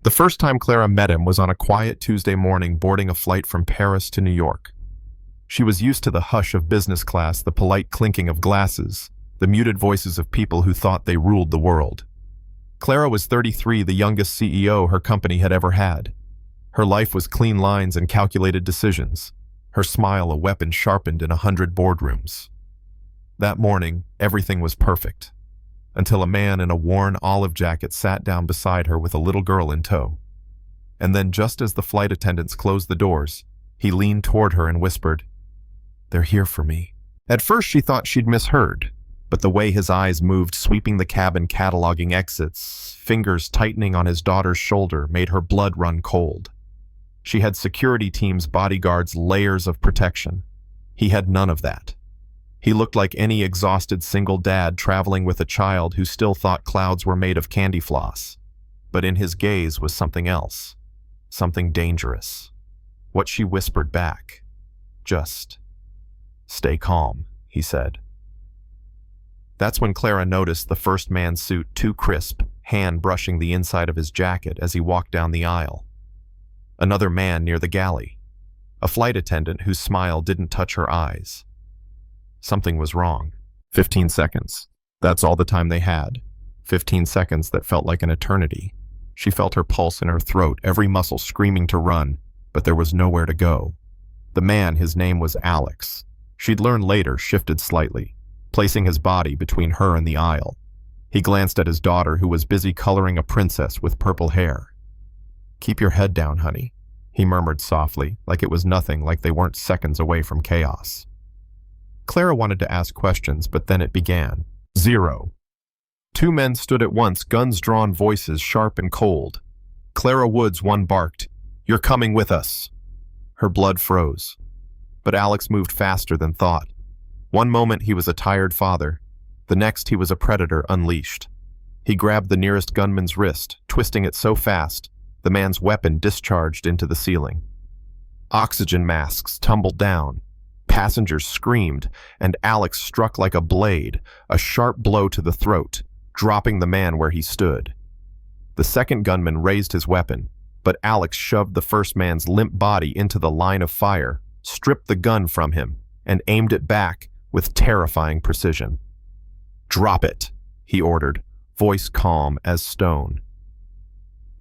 The first time Clara met him was on a quiet Tuesday morning boarding a flight from Paris to New York. She was used to the hush of business class, the polite clinking of glasses, the muted voices of people who thought they ruled the world. Clara was 33, the youngest CEO her company had ever had. Her life was clean lines and calculated decisions, her smile a weapon sharpened in 100 boardrooms. That morning, everything was perfect, until a man in a worn olive jacket sat down beside her with a little girl in tow. And then, just as the flight attendants closed the doors, he leaned toward her and whispered, "They're here for me." At first she thought she'd misheard, but the way his eyes moved, sweeping the cabin, cataloging exits, fingers tightening on his daughter's shoulder, made her blood run cold. She had security teams, bodyguards, layers of protection. He had none of that. He looked like any exhausted single dad traveling with a child who still thought clouds were made of candy floss. But in his gaze was something else, something dangerous. What she whispered back. "Just stay calm," he said. That's when Clara noticed the first man's suit, too crisp, hand brushing the inside of his jacket as he walked down the aisle. Another man near the galley, a flight attendant whose smile didn't touch her eyes. Something was wrong. 15 seconds. That's all the time they had. 15 seconds that felt like an eternity. She felt her pulse in her throat, every muscle screaming to run, but there was nowhere to go. The man, his name was Alex. She'd learn later, shifted slightly, placing his body between her and the aisle. He glanced at his daughter, who was busy coloring a princess with purple hair. "Keep your head down, honey," he murmured softly, like it was nothing, like they weren't seconds away from chaos. Clara wanted to ask questions, but then it began. 0. Two men stood at once, guns drawn, voices sharp and cold. Clara Woods, one barked, "You're coming with us." Her blood froze. But Alex moved faster than thought. One moment he was a tired father. The next he was a predator unleashed. He grabbed the nearest gunman's wrist, twisting it so fast, the man's weapon discharged into the ceiling. Oxygen masks tumbled down. Passengers screamed, and Alex struck like a blade, a sharp blow to the throat, dropping the man where he stood. The second gunman raised his weapon, but Alex shoved the first man's limp body into the line of fire, stripped the gun from him, and aimed it back with terrifying precision. "Drop it," he ordered, voice calm as stone.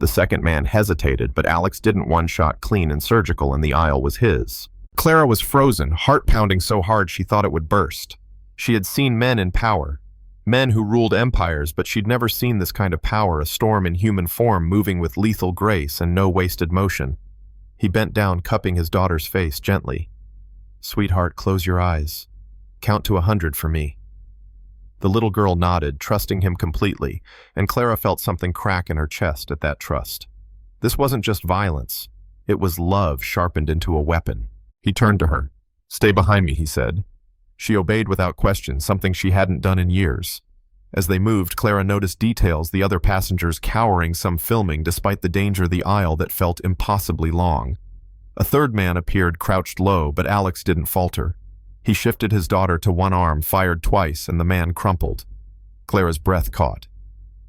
The second man hesitated, but Alex didn't one-shot clean and surgical, and the aisle was his. Clara was frozen, heart pounding so hard she thought it would burst. She had seen men in power, men who ruled empires, but she'd never seen this kind of power, a storm in human form moving with lethal grace and no wasted motion. He bent down, cupping his daughter's face gently. "Sweetheart, close your eyes. Count to 100 for me." The little girl nodded, trusting him completely, and Clara felt something crack in her chest at that trust. This wasn't just violence. It was love sharpened into a weapon. He turned to her. "Stay behind me," he said. She obeyed without question, something she hadn't done in years. As they moved, Clara noticed details, the other passengers cowering, some filming, despite the danger of the aisle that felt impossibly long. A third man appeared, crouched low, but Alex didn't falter. He shifted his daughter to one arm, fired twice, and the man crumpled. Clara's breath caught.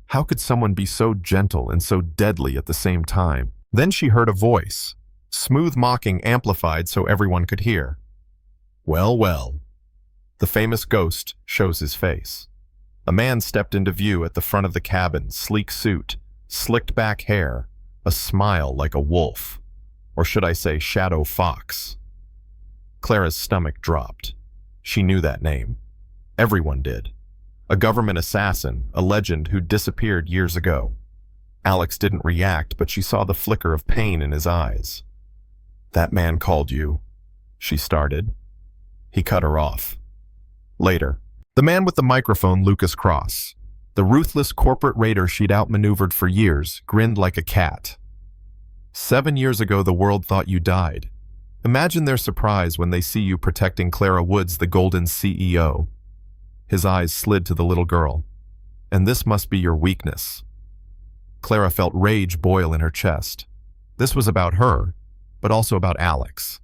How could someone be so gentle and so deadly at the same time? Then she heard a voice, smooth mocking, amplified so everyone could hear. "Well, well." The famous ghost shows his face. A man stepped into view at the front of the cabin, sleek suit, slicked back hair, a smile like a wolf, or should I say shadow fox. Clara's stomach dropped. She knew that name. Everyone did. A government assassin, a legend who disappeared years ago. Alex didn't react, but she saw the flicker of pain in his eyes. "That man called you," she started. He cut her off. Later. The man with the microphone, Lucas Cross, the ruthless corporate raider she'd outmaneuvered for years, grinned like a cat. 7 years ago, the world thought you died. Imagine their surprise when they see you protecting Clara Woods, the golden CEO. His eyes slid to the little girl. "And this must be your weakness." Clara felt rage boil in her chest. This was about her, but also about Alex.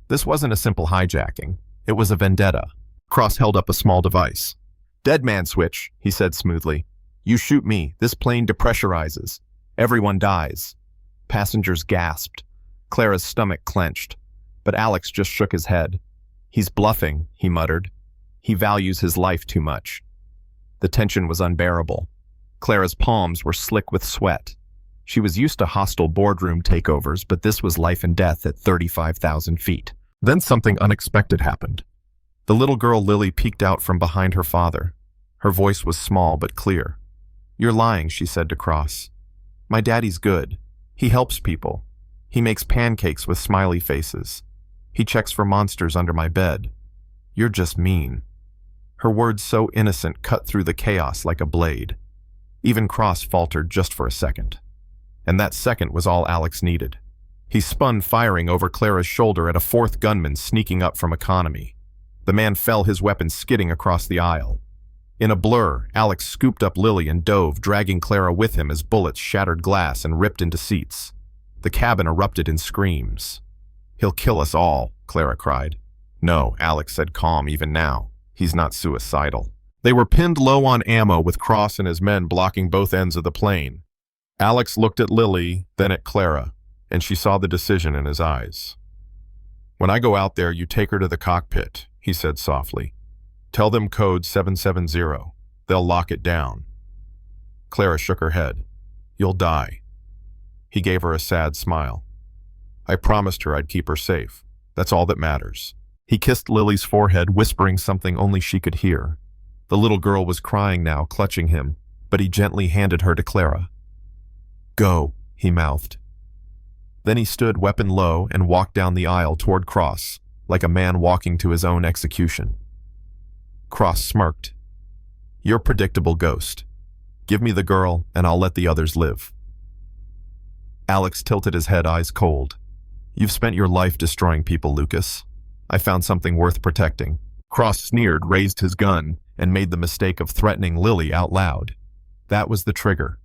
This wasn't a simple hijacking. It was a vendetta. Cross held up a small device. "Dead man switch," he said smoothly. "You shoot me, this plane depressurizes. Everyone dies. Passengers gasped. Clara's stomach clenched. But Alex just shook his head. "He's bluffing," he muttered. "He values his life too much." The tension was unbearable. Clara's palms were slick with sweat. She was used to hostile boardroom takeovers, but this was life and death at 35,000 feet. Then something unexpected happened. The little girl Lily peeked out from behind her father. Her voice was small but clear. "You're lying," she said to Cross. "My daddy's good. He helps people. He makes pancakes with smiley faces. He checks for monsters under my bed. You're just mean." Her words, so innocent, cut through the chaos like a blade. Even Cross faltered just for a second. And that second was all Alex needed. He spun, firing over Clara's shoulder at a fourth gunman sneaking up from economy. The man fell, his weapon skidding across the aisle. In a blur, Alex scooped up Lily and dove, dragging Clara with him as bullets shattered glass and ripped into seats. The cabin erupted in screams. "He'll kill us all," Clara cried. "No," Alex said, calm even now. "He's not suicidal." They were pinned low on ammo with Cross and his men blocking both ends of the plane. Alex looked at Lily, then at Clara, and she saw the decision in his eyes. "When I go out there, you take her to the cockpit," he said softly. "Tell them code 770. They'll lock it down." Clara shook her head. "You'll die." He gave her a sad smile. "I promised her I'd keep her safe. That's all that matters." He kissed Lily's forehead, whispering something only she could hear. The little girl was crying now, clutching him, but he gently handed her to Clara. "Go," he mouthed. Then he stood, weapon low, and walked down the aisle toward Cross, like a man walking to his own execution. Cross smirked. "You're predictable, Ghost. Give me the girl, and I'll let the others live." Alex tilted his head, eyes cold. "You've spent your life destroying people, Lucas. I found something worth protecting." Cross sneered, raised his gun, and made the mistake of threatening Lily out loud. That was the trigger.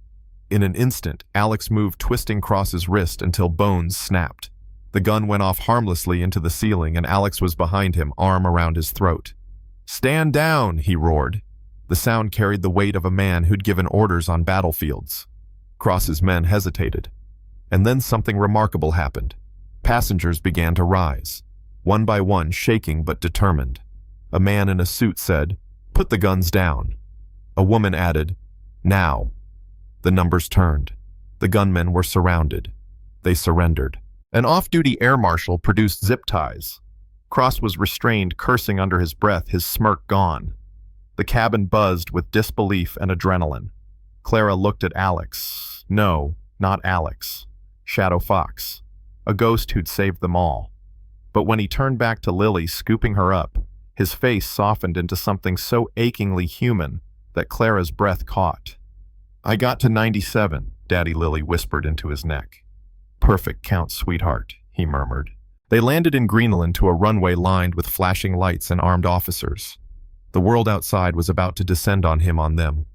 In an instant, Alex moved, twisting Cross's wrist until bones snapped. The gun went off harmlessly into the ceiling, and Alex was behind him, arm around his throat. "Stand down," he roared. The sound carried the weight of a man who'd given orders on battlefields. Cross's men hesitated. And then something remarkable happened. Passengers began to rise, one by one, shaking but determined. A man in a suit said, "Put the guns down." A woman added, "Now." The numbers turned. The gunmen were surrounded. They surrendered. An off-duty air marshal produced zip ties. Cross was restrained, cursing under his breath, his smirk gone. The cabin buzzed with disbelief and adrenaline. Clara looked at Alex. No, not Alex. Shadow Fox. A ghost who'd saved them all. But when he turned back to Lily, scooping her up, his face softened into something so achingly human that Clara's breath caught. "I got to 97, Daddy," Lily whispered into his neck. "Perfect count, sweetheart," he murmured. They landed in Greenland to a runway lined with flashing lights and armed officers. The world outside was about to descend on him, on them.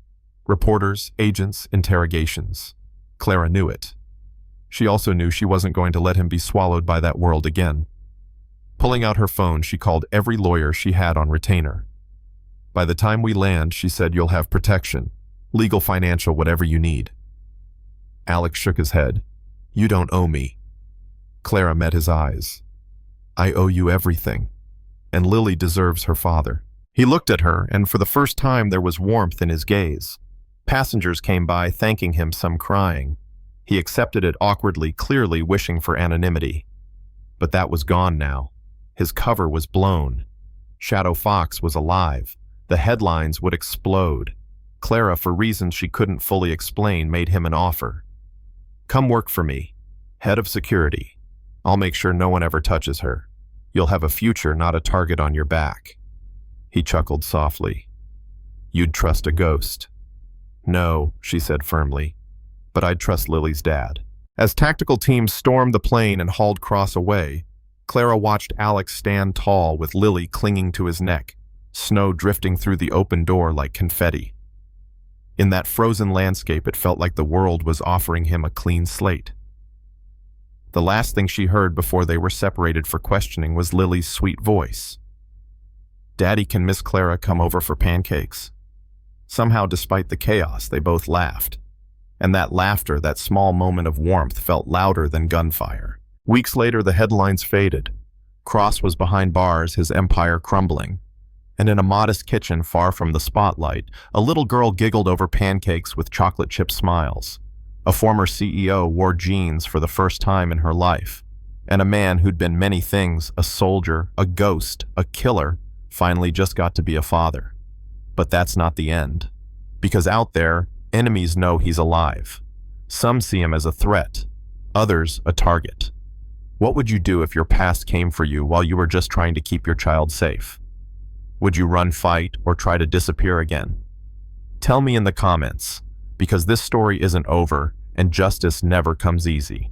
Reporters, agents, interrogations. Clara knew it. She also knew she wasn't going to let him be swallowed by that world again. Pulling out her phone, she called every lawyer she had on retainer. "By the time we land," she said, "you'll have protection. Legal, financial, whatever you need." Alex shook his head. "You don't owe me." Clara met his eyes. "I owe you everything. And Lily deserves her father." He looked at her, and for the first time there was warmth in his gaze. Passengers came by, thanking him, some crying. He accepted it awkwardly, clearly wishing for anonymity. But that was gone now. His cover was blown. Shadow Fox was alive. The headlines would explode. Clara, for reasons she couldn't fully explain, made him an offer. "Come work for me. Head of security. I'll make sure no one ever touches her. You'll have a future, not a target on your back." He chuckled softly. "You'd trust a ghost." "No," she said firmly. "But I'd trust Lily's dad." As tactical teams stormed the plane and hauled Cross away, Clara watched Alex stand tall with Lily clinging to his neck, snow drifting through the open door like confetti. In that frozen landscape, it felt like the world was offering him a clean slate. The last thing she heard before they were separated for questioning was Lily's sweet voice. "Daddy, can Miss Clara come over for pancakes?" Somehow, despite the chaos, they both laughed. And that laughter, that small moment of warmth, felt louder than gunfire. Weeks later, the headlines faded. Cross was behind bars, his empire crumbling. And in a modest kitchen far from the spotlight, a little girl giggled over pancakes with chocolate chip smiles. A former CEO wore jeans for the first time in her life. And a man who'd been many things, a soldier, a ghost, a killer, finally just got to be a father. But that's not the end. Because out there, enemies know he's alive. Some see him as a threat, others a target. What would you do if your past came for you while you were just trying to keep your child safe? Would you run, fight, or try to disappear again? Tell me in the comments, because this story isn't over and justice never comes easy.